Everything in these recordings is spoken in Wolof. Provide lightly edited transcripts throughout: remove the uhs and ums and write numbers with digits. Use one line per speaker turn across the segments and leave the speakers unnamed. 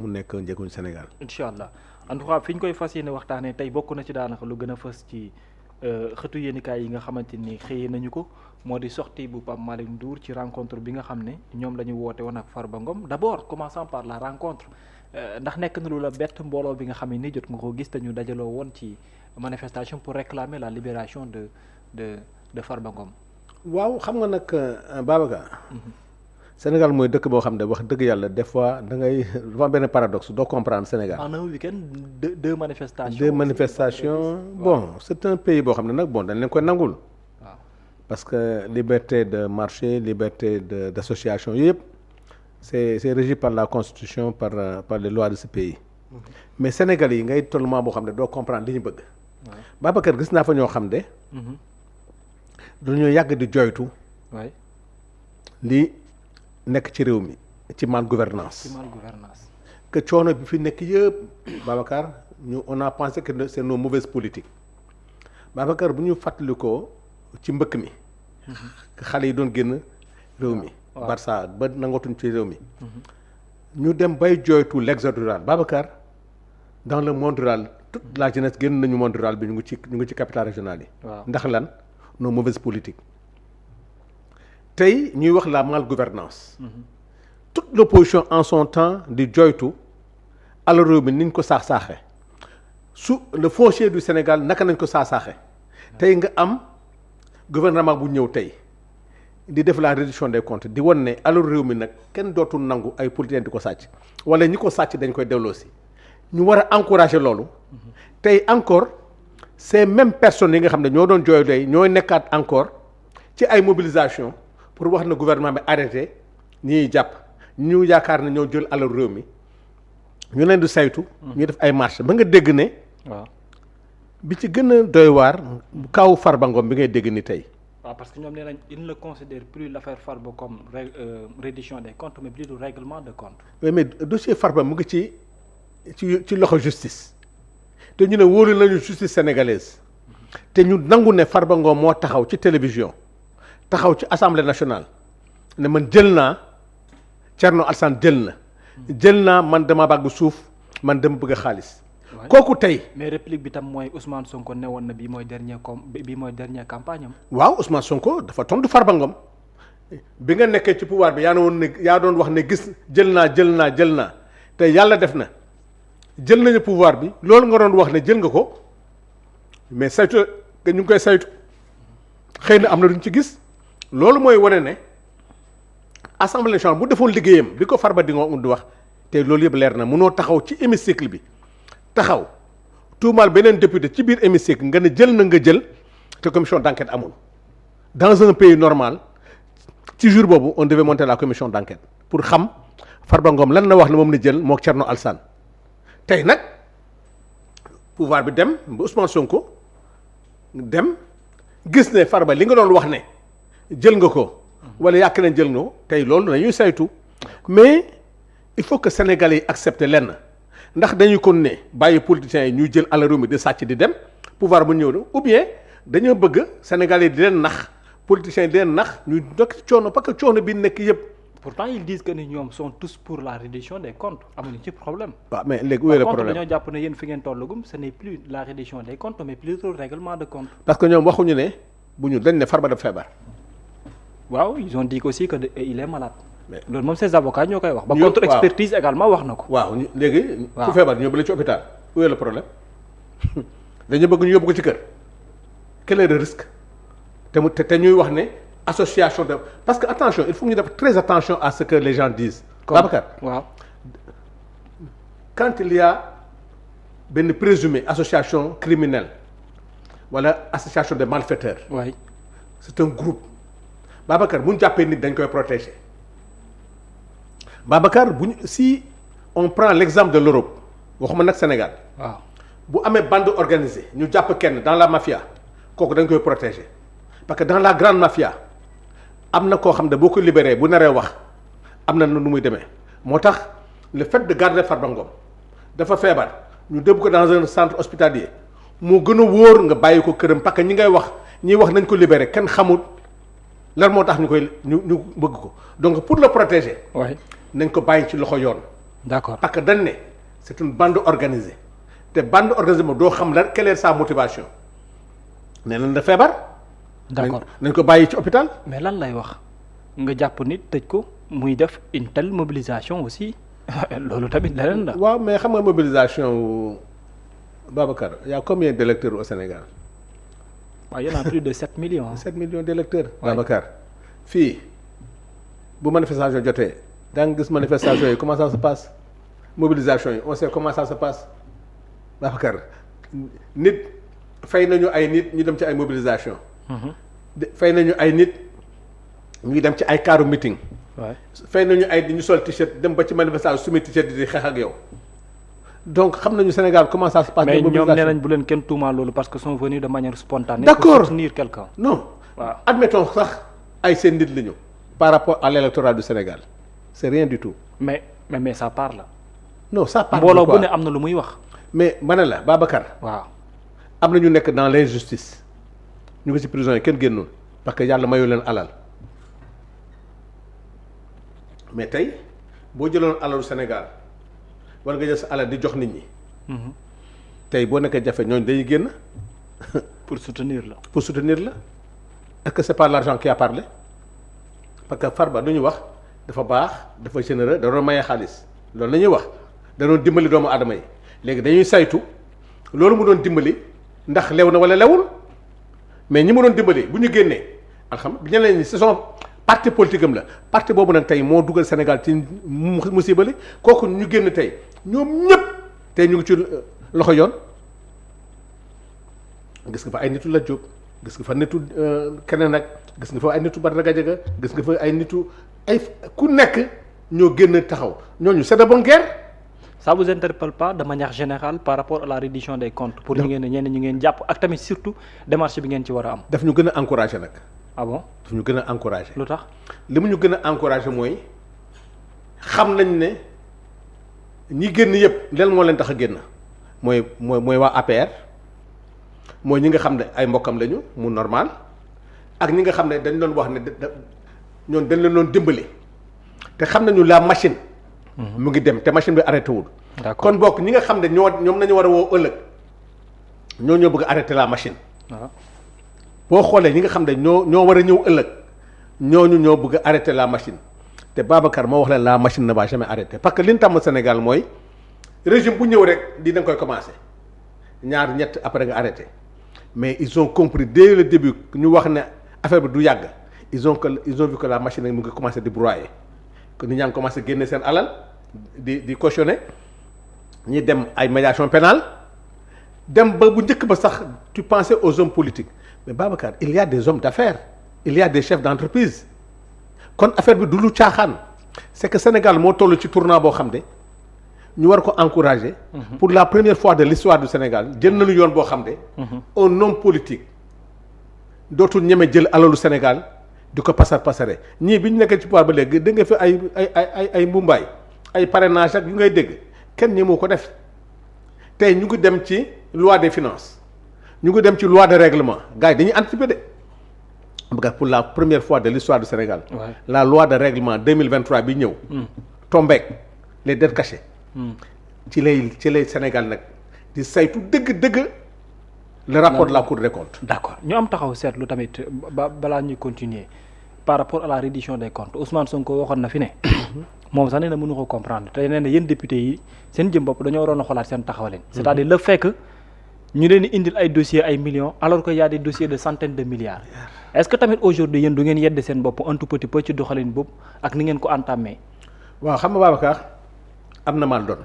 mu nekk njëguñ Sénégal.
incha allah en tout cas fi ñu koy fas yéene waxtaanee tey bokk na ci daanaka lu gën a fës ci xëtu yéenikaay yi nga xamante ni xëyee nañu ko moo di sortie bu Pape Malick Ndour ci rencontre bi nga xam ne ñoom la ñu woote woon ak Farba Ngom d'abord commençons par la rencontre ndax nekk na lu la bett mbooloo bi nga xam ne ni jot nga ko gis te ñu dajaloo woon ci manifestation pour réclamer la libération de Farba Ngom.
waaw xam nga nag Babacar. Sénégal mooy dëkk boo xam ne wax dëgg yàlla des fois da ngay dafa am benn paradoxe doo comprendre Sénégal.
en un week-end deux manifestations.
deux manifestations bon c'est un pays boo xam ne nag bon dañ leen koy nangul.
waaw
parce que liberté de marché liberté d'association yooyu yëpp c'est régi par la constitution par les lois de ce pays. mais Sénégal yi ngay toll moment boo xam ne doo comprendre li ñu bëgg. Babacar gis naa fa ñoo xam de. dañoo yàgg di joytu. li nekk ci réew mi ci mal gouvernance que coono bi fi nekk yëpp Babacar on a pensé que c'est nos mauvaises politiques Babacar bu ñu fàttalikoo ci mbëkk mi xale yi doon génn réew mi Barça ba nangatuñ ci réew mi ñu dem bay jooytu l'exode rural Babacar dans le monde rural toute la jeunesse génn nañu monde rural bi ñu ngi ci capitale régionale yi ndax lan nos mauvaises politiques tey ñuy wax la malgouvernance toute l'opposition en son temps di joytu alal réew mi niñ ko saax-saaxe su le foncier du Sénégal naka nañ ko saax-saaxe tey nga am gouvernement bu ñëw tey di def la reddition des comptes di wan ne alal réew mi nag kenn dootul nangu ay politiciens di ko sàcc wala ñi ko sàcc dañ koy delloosi ñu war a encourager loolu tey encore ces mêmes personnes yi nga xam ne ñoo doon jooy tey ñooy nekkaat encore ci ay mobilisation pour wax na gouvernement bi arrêté ñiy jàpp ñu yaakaar ne ñoo jël alal réew mi ñu leen di saytu. ñu def ay marche ba nga dégg ne.
waaw
bi ci gën a doy waar kaw Farba Ngom bi ngay dégg ni tey.
waaw parce que ñoom nee nañ il ne considère plus l'affaire Farba comme reddition des comptes mais plutôt règlement de compte.
oui mais dossier Farba mu ngi ci loxo justice te ñu ne wóolu nañu justice sénégalaise te ñu nangu ne Farba Ngom moo taxaw ci télévision. taxaw ci assemblée nationale ne man jël naa Thierno Alassane jël naa man dama bëgg suuf man dama bëgg xaalis. kooku tey.
mais réplique bi tam mooy Ousmane Sonko newoon na bii mooy dernière campagne am.
waaw Ousmane Sonko dafa tontu Farba Ngom bi nga nekkee ci pouvoir bi yaa doon wax ne gis jël naa te yàlla def na jël nañu pouvoir bi loolu nga doon wax ne jël nga ko mais saytu nga ñu ngi koy saytu xëy na am na duñ ci gis. loolu mooy wane ne assemblée nationale bu defoon liggéeyam bi ko Farba di wax te loolu yëpp leer na mënoo taxaw ci hémicycle bi taxaw tuumaal beneen député ci biir hémicycle nga ne jël na nga jël te commission d'enquête amul. dans un pays normal ci jour boobu on devait monter la commission d'enquête pour xam Farba Ngom lan na wax ne moom la jël mook Thierno Alassane tey nag pouvoir bi dem ba Ousmane Sonko dem gis ne Farba li nga doon wax ne. jël nga ko wala yàq nañ jël nga tey loolu dañuy saytu mais il faut que Sénégalais yi accepter lenn ndax dañuy kon ne bàyyi politiciens yi ñuy jël alal réew mi di sàcc di dem pouvoir bu ñëw na ou bien dañoo bëgg Sénégalais yi di leen nax politiciens yi di leen nax ñuy nekk ci coono parce que coono bi nekk yëpp.
pourtant ils disent que ni ñoom sont tous pour la reddition des comptes amuñu ci problème.
waaw mais léegi où est le problème
dañoo jàpp ne yéen fi ngeen tollagum ce n'est plus la reddition des comptes mais plutôt règlement de compte.
parce que ñoom waxuñu ne bu ñu dañ ne Farba dafa feebar.
waaw ils ont dit aussi que il est malade. mais loolu moom ses avocats ñoo koy wax. ba contre expertise également wax na ko.
waaw léegi. ku feebar ñu yóbbu la ci hôpital. où est le problème dañu bëgg ñu yóbbu ko ci kër. quel est le risque te ñuy wax ne association de parce que attention il faut ñu def très attention à ce que les gens disent. Babacar
waaw.
quand il y a benn présumé association criminelle wala association de malfaiteurs.
oui
c'est un groupe. Babacar bu ñu jàppee nit dañ koy protéger Babacar si on prend l'exemple de l'Europe waxuma nag Sénégal.
waaw
bu amee bande organisée ñu jàpp kenn dans la mafia kooku dañ koy protéger parce que dans la grande mafia am na koo xam ne boo ko libéré bu naree wax am na nu muy demee moo tax le fait de garder Farba Ngom dafa feebar ñu dëbb ko dans un centre hospitalier moo gën a wóor nga bàyyi ko këram parce que ñi ngay wax ñiy wax nañ ko libéré kenn xamul. lan moo tax ñu bëgg ko donc pour le protéger.
oui
nañ ko bàyyi ci loxo yoon
d'accord
parce que dañ ne c'est une bande organisée te bande organisée moom doo xam lan quelle est sa motivation nee nañ da feebar.
d'accord
nañ ko bàyyi ci hôpital.
mais lan lay wax nga jàpp nit tëj ko muy def une telle mobilisation aussi loolu tamit leneen la.
waaw mais xam nga mobilisation wu Babacar y a combien d'électeurs au Sénégal.
waaw y en a plus de 7 millions.
7 millions d'électeurs.
Ouais.
Babacar fii bu manifestation jotee daa nga gis manifestation yi comment ça se passe mobilisation yi on sait comment ça se passe Babacar nit fay nañu ay nit ñu dem ci ay mobilisation fay nañu ay nit ñu dem ci ay kaaru meeting.
Ouais.
fay nañu ay ñu sol t-shirt dem ba ci manifestation sumi t-shirt di xeex ak yow donc xam nañu Sénégal comment ça se passe.
mais ñoom nee nañ bu leen kenn tuumaal loolu parce que sont venus de manière spontanée.
D'accord.
pour soutenir quelqu'un.
non
waaw
admettons sax ay seen nit la ñu par rapport à l'électorat du Sénégal c'est rien du tout.
mais ça parle.
non ça parle
mbooloo
de quoi
bu ne am na lu muy wax.
mais ma ne la Babacar
waaw
am na ñu nekk dans l'injustice ñu ngi ci prison yi kenn génnul parce que yàlla mayu leen alal mais tey boo jëloon alalu Sénégal wala nga jël sa alal di jox nit ñi tey boo nekkee jafe ñooñu dañuy génn
pour soutenir la.
pour soutenir la est-ce que c'est pas l'argent qui a parlé parce que Farba du ñu wax dafa baax dafa généreux da doon maye xaalis loolu la ñuy wax da doon dimbali doomu aadama yi léegi dañuy saytu loolu mu doon dimbali ndax lew na wala lewul mais ñi mu doon dimbali bu ñu génnee alhamdulilah ñeneen ñi ce sont parti politique am la parti boobu nag tey moo dugal Sénégal ci musibali kooku ñu génn tey ñoom ñëpp tey ñu ngi ci loxo yoon gis nga fa ay nitu la Diop gis nga fa nitu keneen nag gis nga fa ay nitu Barthélémy Gadiaga gis nga fa ay nitu ay ku nekk ñoo génn taxaw ñooñu c'est de bonne guerre.
ça vous interpelle pas de manière générale par rapport à la reddition des comptes pour ñu ngeen ñenn ñu ngeen jàpp ak tamit surtout démarche bi ngeen ci war a am.
daf ñu gën a encouragé nag.
ah bon
daf ñu gën a encouragé.
lu tax
li mu ñu gën a encouragé mooy xam nañ ne ñi génn yëpp leen moo leen tax a génn mooy waa APR mooy ñi nga xam ne ay mbokkam lañu mu normal ak ñi nga xam ne dañ doon wax ne ñoom dañ leen doon dimbali te xam nañu la machine. mu ngi dem te machine bi arrêté wul.
d'accord
kon bokk ñi nga xam ne ñoom nañu war a woo ëllëg ñoo bëgg arrêter la machine.
waaw
boo xoolee ñi nga xam ne ñoo war a ñëw ëllëg ñoo bëgg arrêter la machine te Babacar moo wax leen la machine ne va jamais arrêter parce que li ñu tàmm Sénégal mooy régime bu ñëw rek di da nga koy commencer ñaar ñett après nga arrêter mais ils ont compris dès le début ñu wax ne affaire bi du yàgg ils ont vu que la machine mu ngi commencer di broyer que nit ñaa ngi commencer génne seen alal di cautionner ñi dem ay médiation pénale dem ba bu njëkk ba sax tu pensais aux hommes politiques mais Babacar il y a des hommes d'affaires il y a des chefs d'entreprise kon affaire bi du lu caaxaan c'est que Sénégal moo toll ci tournant boo xam ne ñu war ko encourager. pour la première fois de l'histoire du Sénégal jël nañu yoon boo xam ne. un homme politique dootul ñeme jël alalu Sénégal di ko pasare ñii bi ñu nekkee ci pouvoir ba léegi dégg nga fi ay mbumbaay ay parrainage ak yu ngay dégg kenn ñi moo ko def tey ñu ngi dem ci loi des finances ñu ngi dem ci loi de règlement gars yi dañuy anticiper de pour la première fois de l'histoire du Sénégal.
Ouais.
La loi de règlement 2023 bi ñëw. tombeek les dettes cachées. ci lay Sénégal nag di saytu dëgg le rapport de la Cour des comptes.
d'accord ñu am taxaw seetlu tamit balaa ñuy continuer par rapport à la reddition des comptes Ousmane Sonko waxoon na fi ne moom sax nee na mënu ko comprendre te nee na yéen député yi seen jëm bopp dañoo waroon a xoolaat seen taxawaleen. c'est-à-dire le fait que ñu leen di indil ay dossiers ay millions alors que y a des dossiers de centaines de milliards. est-ce que tamit aujourd'hui yéen du ngeen yedd seen bopp un tout petit peu ci doxalin boobu ak ni ngeen ko entamé.
waaw xam nga Babacar am na mal doon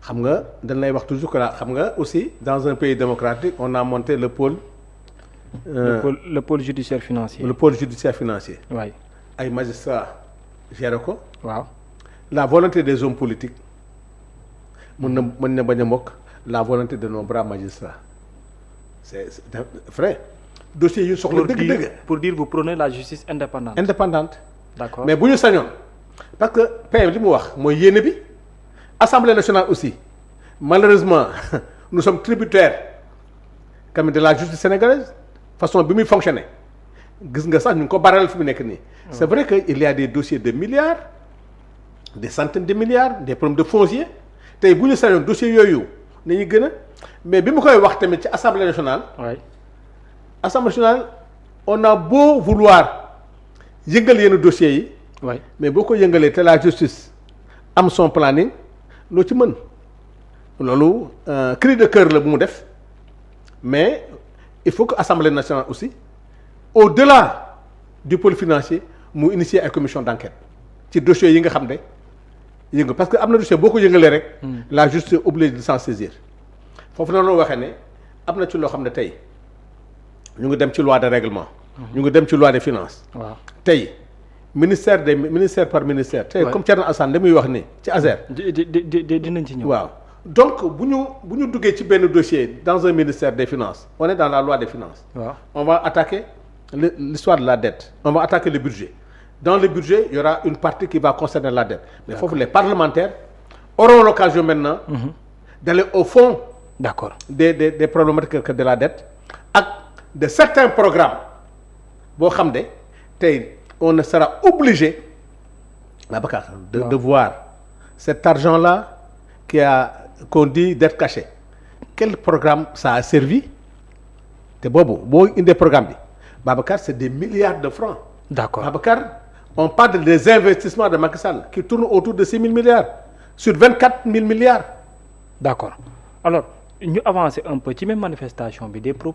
xam nga dañ lay wax toujours que xam nga aussi dans un pays démocratique on a monté le pôle.
le pôle judiciaire financier.
le pôle judiciaire financier.
waay
ay magistrats gérer ko.
waaw
la volonté des hommes politiques mën na bañ a mokk la volonté de nos braves magistrats c'est vrai dossier yu soxla dëgg-dëgg.
pour dire vous prenez la justice indépendante.
indépendante.
d'accord
mais bu ñu sañoon parce que PM li mu wax mooy yéene bi Assemblée nationale aussi malheureusement nous sommes tributaires quand même de la justice sénégalaise façon bi muy fonctionner gis nga sax ñu ngi ko baral fi mu nekk nii. c'est vrai que il y a des dossiers de milliards des centaines de milliards des problèmes de foncier tey bu ñu sañoon dossier yooyu nañu gën a mais bi mu koy wax tamit ci assemblée nationale.
waay
assemblée nationale on a beau vouloir yëngal yenn dossiers yi.
waay
mais boo ko yëngalee te la justice am son planning loo ci mën loolu cri de cœur la bu mu def mais il faut que assemblée nationale aussi au-delà du pôle financier mu initier ay commission d'enquête ci dossiers yi nga xam ne yëngu parce que am na dossier boo ko yëngalee rek. la justice est obligée de s'en saisir foofu na loo waxee ne am na ci loo xam ne tey ñu ngi dem ci loi de règlement. ñu ngi dem ci loi des finances.
waaw
tey ministère par ministère. tey comme Thierno Alassane li muy wax ni ci ASER.
dinañ ci ñëw.
waaw donc bu ñu duggee ci benn dossier dans un ministère des finances on est dans la loi des finances.
waaw
on va attaquer l'histoire de la dette. on va attaquer le budget. Dans le budget, il y aura une partie qui va concerner la dette. Mais il faut que les parlementaires auront l'occasion maintenant d'aller au fond des problématiques de la dette ak de certains programmes. Boo xam ne tey on sera obligé Babacar de voir cet argent-là qu'on dit dette cachée. Quel programme ça a servi? te boobu boo indee programme bi Babacar c'est des milliards de francs.
D'accord.
Babacar, on parle des investissements de Macky Sall qui tournent autour de 6 000 milliards sur 24 000 milliards.
D'accord. Alors ñu avancer un peu ci même manifestation bi des propos